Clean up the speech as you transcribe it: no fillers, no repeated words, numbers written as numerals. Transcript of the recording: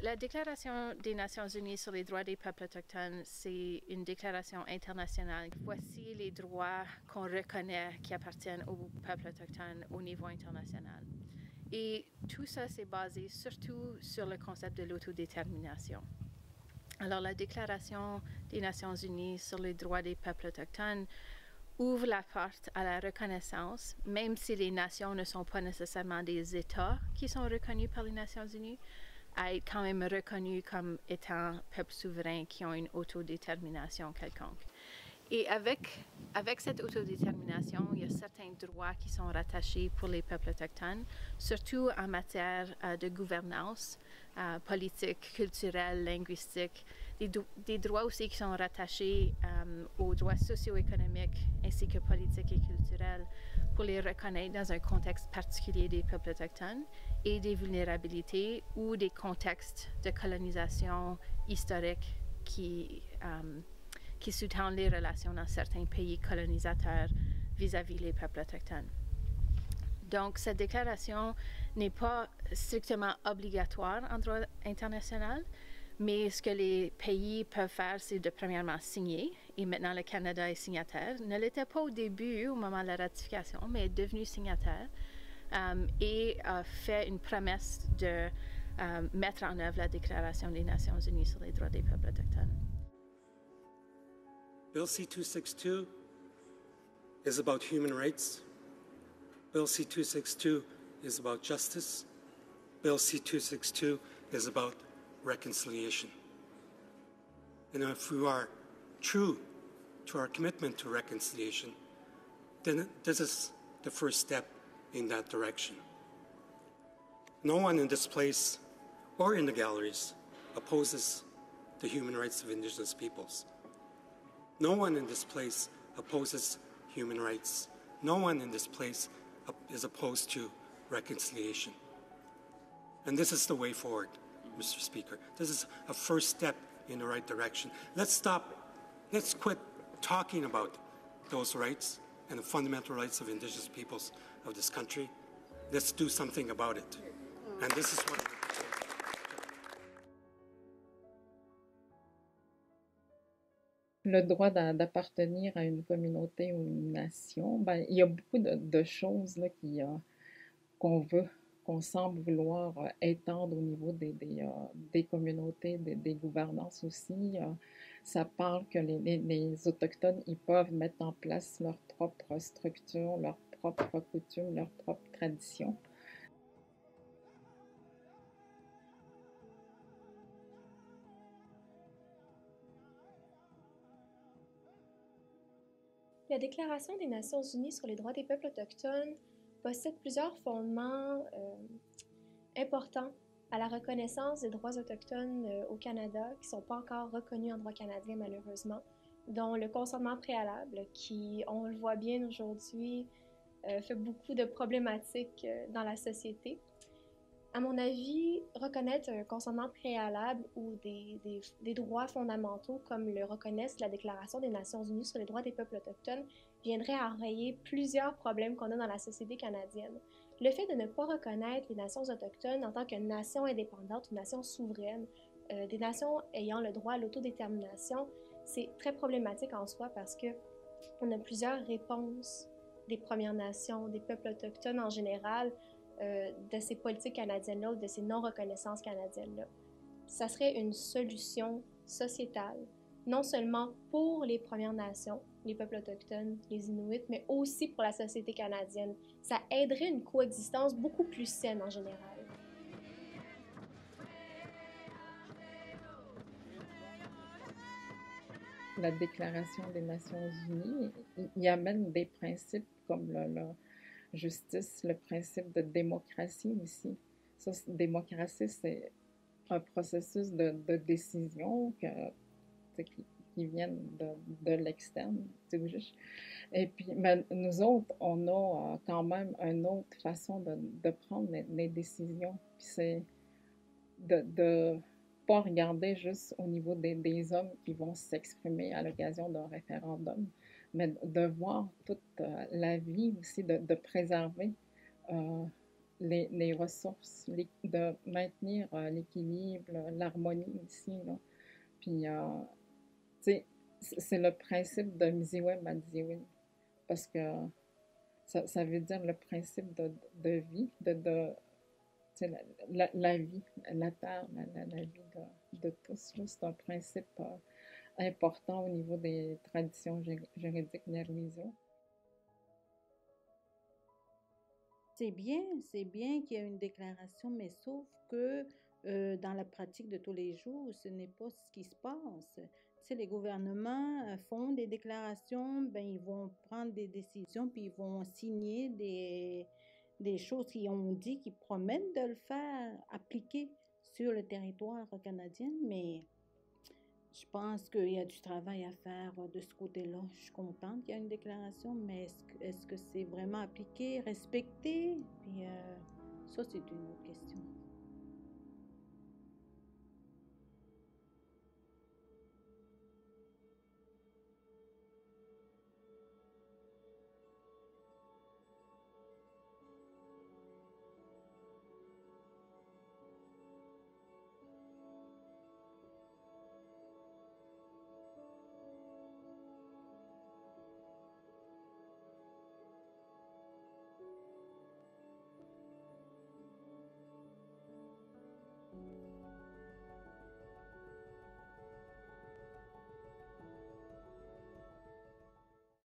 La Déclaration des Nations Unies sur les droits des peuples autochtones, c'est une déclaration internationale. Voici les droits qu'on reconnaît qui appartiennent aux peuples autochtones au niveau international. Et tout ça, c'est basé surtout sur le concept de l'autodétermination. Alors, la Déclaration des Nations Unies sur les droits des peuples autochtones ouvre la porte à la reconnaissance, même si les nations ne sont pas nécessairement des États qui sont reconnus par les Nations Unies, à être quand même reconnus comme étant peuples souverains qui ont une autodétermination quelconque. Et avec cette autodétermination, il y a certains droits qui sont rattachés pour les peuples autochtones, surtout en matière de gouvernance politique, culturelle, linguistique, des droits aussi qui sont rattachés aux droits socio-économiques ainsi que politiques et culturels pour les reconnaître dans un contexte particulier des peuples autochtones et des vulnérabilités ou des contextes de colonisation historique qui sous-tendent les relations dans certains pays colonisateurs vis-à-vis les peuples autochtones. Donc, cette déclaration n'est pas strictement obligatoire en droit international, mais ce que les pays peuvent faire, c'est de premièrement signer, et maintenant le Canada est signataire. Ne l'était pas au début, au moment de la ratification, mais est devenu signataire et a fait une promesse de mettre en œuvre la Déclaration des Nations Unies sur les droits des peuples autochtones. Bill C-262 is about human rights. Bill C-262 is about justice. Bill C-262 is about reconciliation. And if we are true to our commitment to reconciliation, then this is the first step in that direction. No one in this place or in the galleries opposes the human rights of Indigenous peoples. No one in this place opposes human rights. No one in this place is opposed to reconciliation. And this is the way forward, Mr. Speaker. This is a first step in the right direction. Let's quit talking about those rights and the fundamental rights of Indigenous peoples of this country. Let's do something about it. And this is what le droit d'appartenir à une communauté ou une nation, ben, il y a beaucoup de choses là, qu'on semble vouloir étendre au niveau des communautés, des gouvernances aussi. Ça parle que les Autochtones, ils peuvent mettre en place leur propre structure, leurs propres coutumes, leurs propres traditions. La Déclaration des Nations Unies sur les droits des peuples autochtones possède plusieurs fondements importants à la reconnaissance des droits autochtones au Canada, qui ne sont pas encore reconnus en droit canadien malheureusement, dont le consentement préalable, qui, on le voit bien aujourd'hui, fait beaucoup de problématiques dans la société. À mon avis, reconnaître un consentement préalable ou des droits fondamentaux, comme le reconnaissent la Déclaration des Nations Unies sur les droits des peuples autochtones, viendrait à enrayer plusieurs problèmes qu'on a dans la société canadienne. Le fait de ne pas reconnaître les nations autochtones en tant que nation indépendante ou nation souveraine, des nations ayant le droit à l'autodétermination, c'est très problématique en soi parce qu'on a plusieurs réponses des Premières Nations, des peuples autochtones en général, de ces politiques canadiennes-là ou de ces non-reconnaissances canadiennes-là. Ça serait une solution sociétale, non seulement pour les Premières Nations, les peuples autochtones, les Inuits, mais aussi pour la société canadienne. Ça aiderait une coexistence beaucoup plus saine en général. La Déclaration des Nations Unies, il amène des principes comme la justice, le principe de démocratie aussi. Ça, démocratie, c'est un processus de décision qui viennent de l'externe. Et puis, mais nous autres, on a quand même une autre façon de prendre les décisions. Puis c'est de pas regarder juste au niveau des hommes qui vont s'exprimer à l'occasion d'un référendum, mais de voir toute la vie aussi, de préserver les ressources, de maintenir l'équilibre, l'harmonie ici, là. Puis, tu sais, c'est le principe de Mziwe Madziwi, parce que ça veut dire le principe de vie, tu sais, la vie, la terre, la vie de tous. C'est un principe important au niveau des traditions juridiques Nyarwizo. C'est bien qu'il y ait une déclaration, mais sauf que dans la pratique de tous les jours, ce n'est pas ce qui se passe. Tu sais, les gouvernements font des déclarations, ben, ils vont prendre des décisions, puis ils vont signer des choses qu'ils ont dit, qu'ils promettent de le faire appliquer sur le territoire canadien, mais je pense qu'il y a du travail à faire de ce côté-là. Je suis contente qu'il y ait une déclaration, mais est-ce que c'est vraiment appliqué, respecté? Puis ça, c'est une autre question.